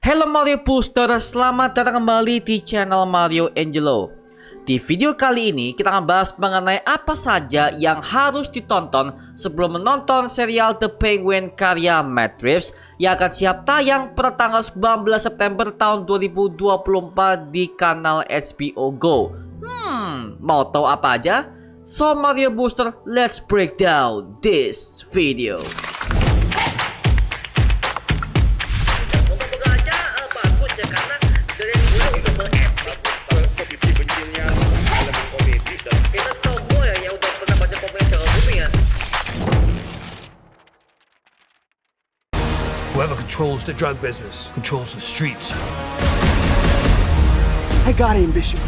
Halo Mario Booster, selamat datang kembali di channel Mario Angelo. Di video kali ini kita akan bahas mengenai apa saja yang harus ditonton sebelum menonton serial The Penguin karya Matt Reeves yang akan siap tayang pada tanggal 19 September tahun 2024 di kanal HBO Go. Mau tahu apa aja? So Mario Booster, let's break down this video. Whoever controls the drug business controls the streets. I got ambition.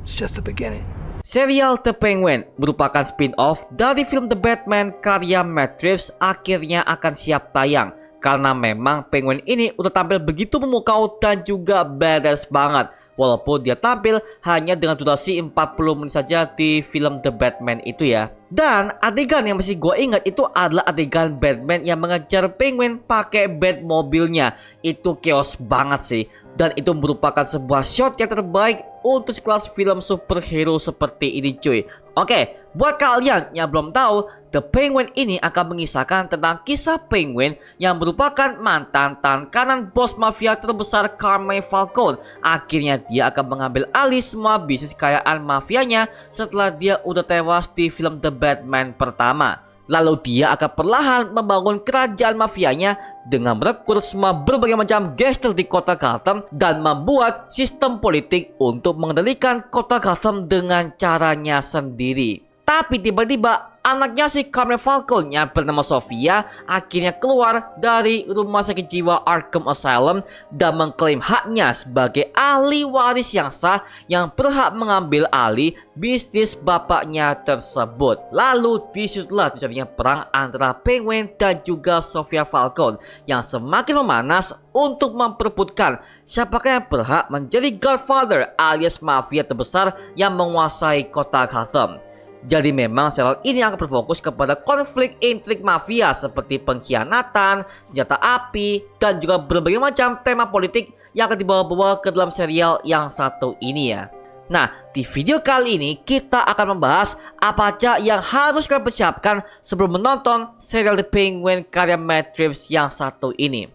It's just the beginning. Serial The Penguin merupakan spin-off dari film The Batman karya Matt Reeves akhirnya akan siap tayang. Karena memang Penguin ini udah tampil begitu memukau dan juga badass banget. Walaupun dia tampil hanya dengan durasi 40 menit saja di film The Batman itu ya. Dan adegan yang masih gue ingat itu adalah adegan Batman yang mengejar Penguin pakai Batmobilnya. Itu chaos banget sih. Dan itu merupakan sebuah shot yang terbaik untuk sekelas film superhero seperti ini cuy. Oke, buat kalian yang belum tahu, The Penguin ini akan mengisahkan tentang kisah Penguin yang merupakan mantan tangan kanan bos mafia terbesar Carmine Falcone. Akhirnya dia akan mengambil alih semua bisnis kekayaan mafianya setelah dia udah tewas di film The Batman pertama. Lalu dia akan perlahan membangun kerajaan mafianya dengan merekrut semua berbagai macam gangster di kota Gotham dan membuat sistem politik untuk mengendalikan kota Gotham dengan caranya sendiri. Tapi tiba-tiba anaknya si Carmine Falcone yang bernama Sofia akhirnya keluar dari rumah sakit jiwa Arkham Asylum dan mengklaim haknya sebagai ahli waris yang sah yang berhak mengambil alih bisnis bapaknya tersebut. Lalu disitulah terjadinya perang antara Penguin dan juga Sofia Falcone yang semakin memanas untuk memperebutkan siapakah yang berhak menjadi Godfather alias mafia terbesar yang menguasai kota Gotham. Jadi memang serial ini akan berfokus kepada konflik intrik mafia seperti pengkhianatan, senjata api, dan juga berbagai macam tema politik yang akan dibawa-bawa ke dalam serial yang satu ini ya. Nah, di video kali ini kita akan membahas apa aja yang harus kalian persiapkan sebelum menonton serial The Penguin karya Matt Reeves yang satu ini.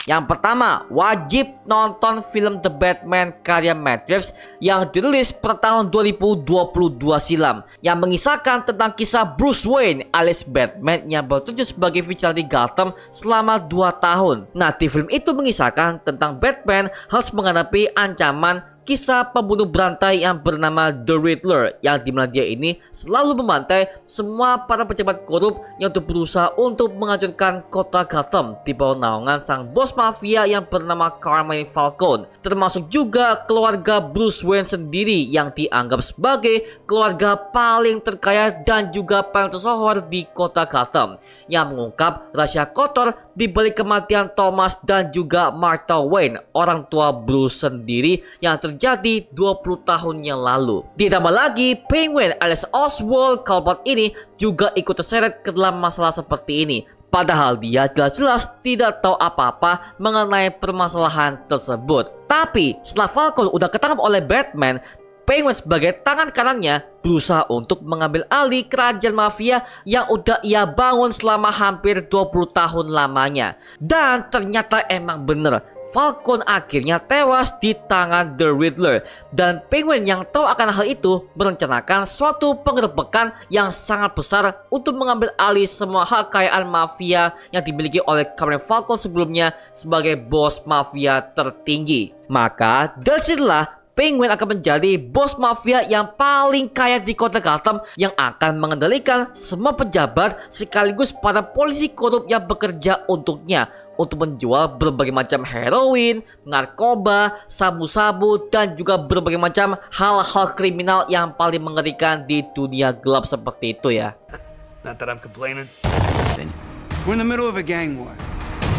Yang pertama, wajib nonton film The Batman karya Matt Reeves yang dirilis pada tahun 2022 silam, yang mengisahkan tentang kisah Bruce Wayne alias Batman yang bertujuan sebagai vigilante Gotham selama 2 tahun. Nah, di film itu mengisahkan tentang Batman harus menghadapi ancaman kisah pembunuh berantai yang bernama The Riddler, yang dimana dia ini selalu membantai semua para pejabat korup yang berusaha untuk menghancurkan kota Gotham di bawah naungan sang bos mafia yang bernama Carmine Falcone, termasuk juga keluarga Bruce Wayne sendiri yang dianggap sebagai keluarga paling terkaya dan juga paling tersohor di kota Gotham, yang mengungkap rahasia kotor di balik kematian Thomas dan juga Martha Wayne, orang tua Bruce sendiri, yang terjadi 20 tahun yang lalu. Ditambah lagi, Penguin alias Oswald Cobblepot ini juga ikut terseret ke dalam masalah seperti ini. Padahal dia jelas-jelas tidak tahu apa-apa mengenai permasalahan tersebut. Tapi setelah Falcone udah ketangkap oleh Batman, Penguin sebagai tangan kanannya berusaha untuk mengambil alih kerajaan mafia yang udah ia bangun selama hampir 20 tahun lamanya. Dan ternyata emang bener, Falcone akhirnya tewas di tangan The Riddler. Dan Penguin yang tahu akan hal itu merencanakan suatu penggerbekan yang sangat besar untuk mengambil alih semua hak kekayaan mafia yang dimiliki oleh Carmine Falcone sebelumnya sebagai bos mafia tertinggi. Maka dari situlah Penguin akan menjadi bos mafia yang paling kaya di kota Gotham yang akan mengendalikan semua pejabat sekaligus para polisi korup yang bekerja untuknya untuk menjual berbagai macam heroin, narkoba, sabu-sabu, dan juga berbagai macam hal-hal kriminal yang paling mengerikan di dunia gelap seperti itu ya. Not that I'm complaining. We're in the middle of a gang war.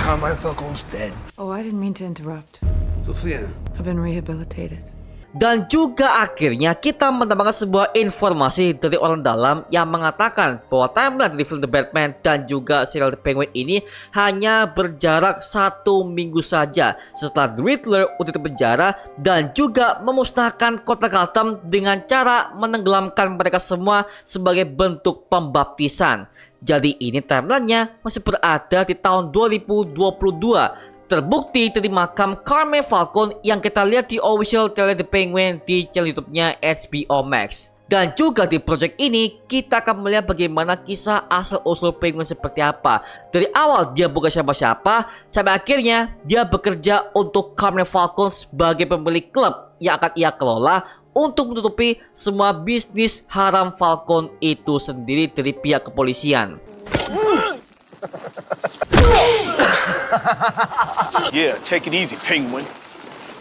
Carmine Falcone's dead. Oh, I didn't mean to interrupt. Sophia, I've been rehabilitated. Dan juga akhirnya kita mendapatkan sebuah informasi dari orang dalam yang mengatakan bahwa timeline dari film The Batman dan juga serial The Penguin ini hanya berjarak 1 minggu saja setelah The Riddler udah di penjara dan juga memusnahkan kota Gotham dengan cara menenggelamkan mereka semua sebagai bentuk pembaptisan. Jadi ini timelinenya masih berada di tahun 2022. Terbukti dari makam Carmine Falcone yang kita lihat di official trailer The Penguin di channel YouTube-nya HBO Max. Dan juga di project ini kita akan melihat bagaimana kisah asal-usul Penguin seperti apa. Dari awal dia bukan siapa-siapa sampai akhirnya dia bekerja untuk Carmine Falcone sebagai pemilik klub yang akan ia kelola untuk menutupi semua bisnis haram Falcone itu sendiri dari pihak kepolisian. Yeah, take it easy, Penguin.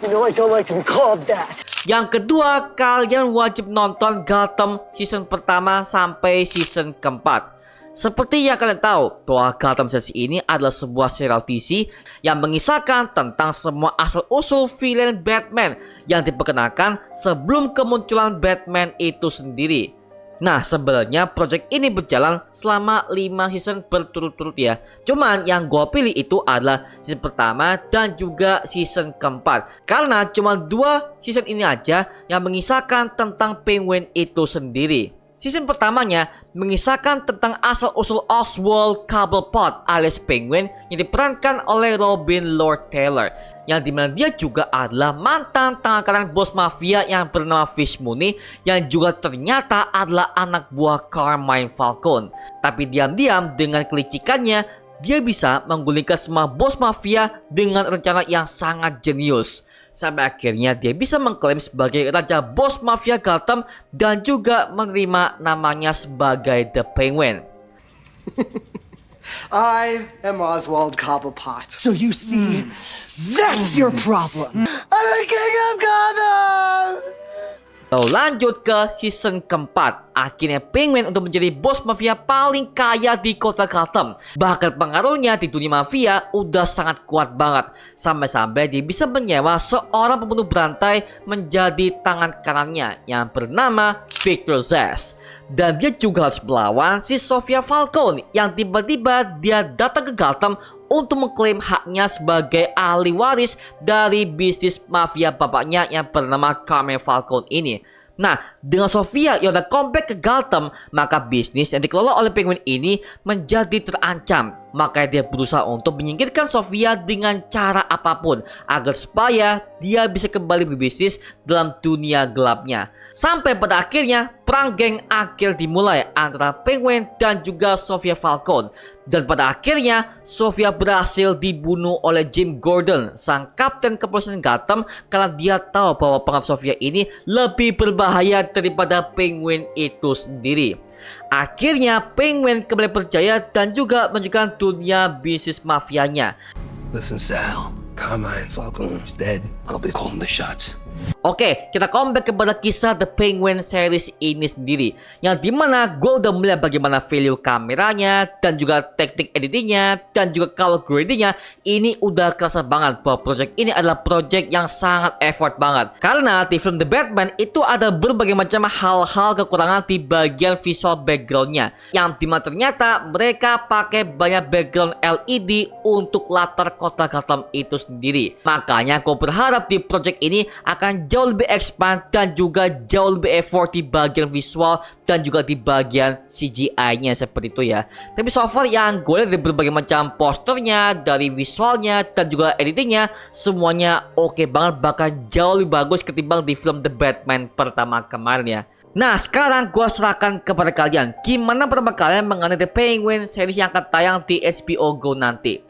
You know I don't like to be called that. Yang kedua, kalian wajib nonton Gotham season pertama sampai season keempat. Seperti yang kalian tahu bahwa Gotham series ini adalah sebuah serial TV yang mengisahkan tentang semua asal-usul villain Batman yang diperkenalkan sebelum kemunculan Batman itu sendiri. Nah, sebenarnya project ini berjalan selama 5 season berturut-turut ya. Cuman yang gue pilih itu adalah season pertama dan juga season keempat. Karena cuma 2 season ini aja yang mengisahkan tentang Penguin itu sendiri. Season pertamanya mengisahkan tentang asal-usul Oswald Cobblepot alias Penguin yang diperankan oleh Robin Lord Taylor, yang dimana dia juga adalah mantan tangan kanan bos mafia yang bernama Fish Mooney yang juga ternyata adalah anak buah Carmine Falcone. Tapi diam-diam dengan kelicikannya dia bisa menggulingkan semua bos mafia dengan rencana yang sangat jenius. Sampai akhirnya dia bisa mengklaim sebagai raja bos mafia Gotham dan juga menerima namanya sebagai The Penguin. I am Oswald Cobblepot. So you see, that's your problem. I'm the king of Gotham! Lalu lanjut ke season keempat. Akhirnya Penguin untuk menjadi bos mafia paling kaya di kota Gotham. Bahkan pengaruhnya di dunia mafia udah sangat kuat banget. Sampai-sampai dia bisa menyewa seorang pembunuh berantai menjadi tangan kanannya yang bernama Victor Zsasz. Dan dia juga harus melawan si Sofia Falcone yang tiba-tiba dia datang ke Gotham untuk mengklaim haknya sebagai ahli waris dari bisnis mafia bapaknya yang bernama Carmine Falcone ini. Nah, dengan Sofia yang udah comeback ke Gotham, maka bisnis yang dikelola oleh Penguin ini menjadi terancam. Makanya dia berusaha untuk menyingkirkan Sofia dengan cara apapun agar supaya dia bisa kembali berbisnis dalam dunia gelapnya. Sampai pada akhirnya perang geng akhir dimulai antara Penguin dan juga Sofia Falcone. Dan pada akhirnya Sofia berhasil dibunuh oleh Jim Gordon, sang kapten kepolisian Gotham, karena dia tahu bahwa peran Sofia ini lebih berbahaya daripada Penguin itu sendiri. Akhirnya Penguin kembali percaya dan juga menunjukkan dunia bisnis mafianya. Listen, Sal. Carmine Falcone's dead. I'll be calling the shots. Oke, kita comeback kepada kisah The Penguin series ini sendiri, yang dimana gue udah melihat bagaimana value kameranya dan juga teknik editingnya dan juga color gradingnya. Ini udah kerasa banget bahwa project ini adalah project yang sangat effort banget. Karena di film The Batman itu ada berbagai macam hal-hal kekurangan di bagian visual backgroundnya, yang dimana ternyata mereka pakai banyak background LED untuk latar kota Gotham itu sendiri. Makanya gue berharap di project ini akan jauh lebih expand dan juga jauh lebih effort di bagian visual dan juga di bagian CGI-nya seperti itu ya. Tapi so far yang gue lihat dari berbagai macam posternya, dari visualnya dan juga editingnya, semuanya oke banget, bahkan jauh lebih bagus ketimbang di film The Batman pertama kemarin ya. Nah, sekarang gue serahkan kepada kalian, gimana pendapat kalian mengenai The Penguin series yang akan tayang di HBO Go nanti?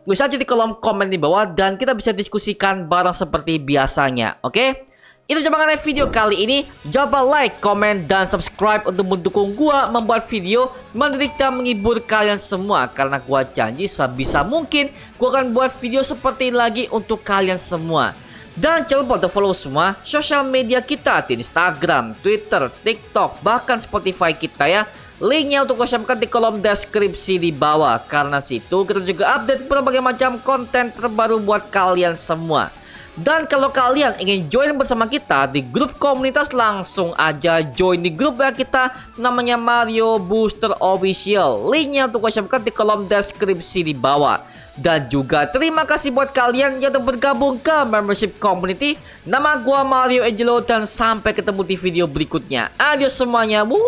Tulis aja di kolom komen di bawah dan kita bisa diskusikan bareng seperti biasanya, oke? Itu cuma mengenai video kali ini. Jangan lupa like, komen, dan subscribe untuk mendukung gua membuat video menarik dan menghibur kalian semua. Karena gua janji sebisa mungkin gua akan buat video seperti ini lagi untuk kalian semua. Dan jangan lupa untuk follow semua sosial media kita di Instagram, Twitter, TikTok, bahkan Spotify kita ya. Linknya untuk gue siapkan di kolom deskripsi di bawah. Karena situ kita juga update berbagai macam konten terbaru buat kalian semua. Dan kalau kalian ingin join bersama kita di grup komunitas, langsung aja join di grup ya kita, namanya Mario Booster Official. Linknya untuk siapkan di kolom deskripsi di bawah. Dan juga terima kasih buat kalian yang telah bergabung ke membership community. Nama gua Mario Angelo dan sampai ketemu di video berikutnya. Adios semuanya. Wuhu.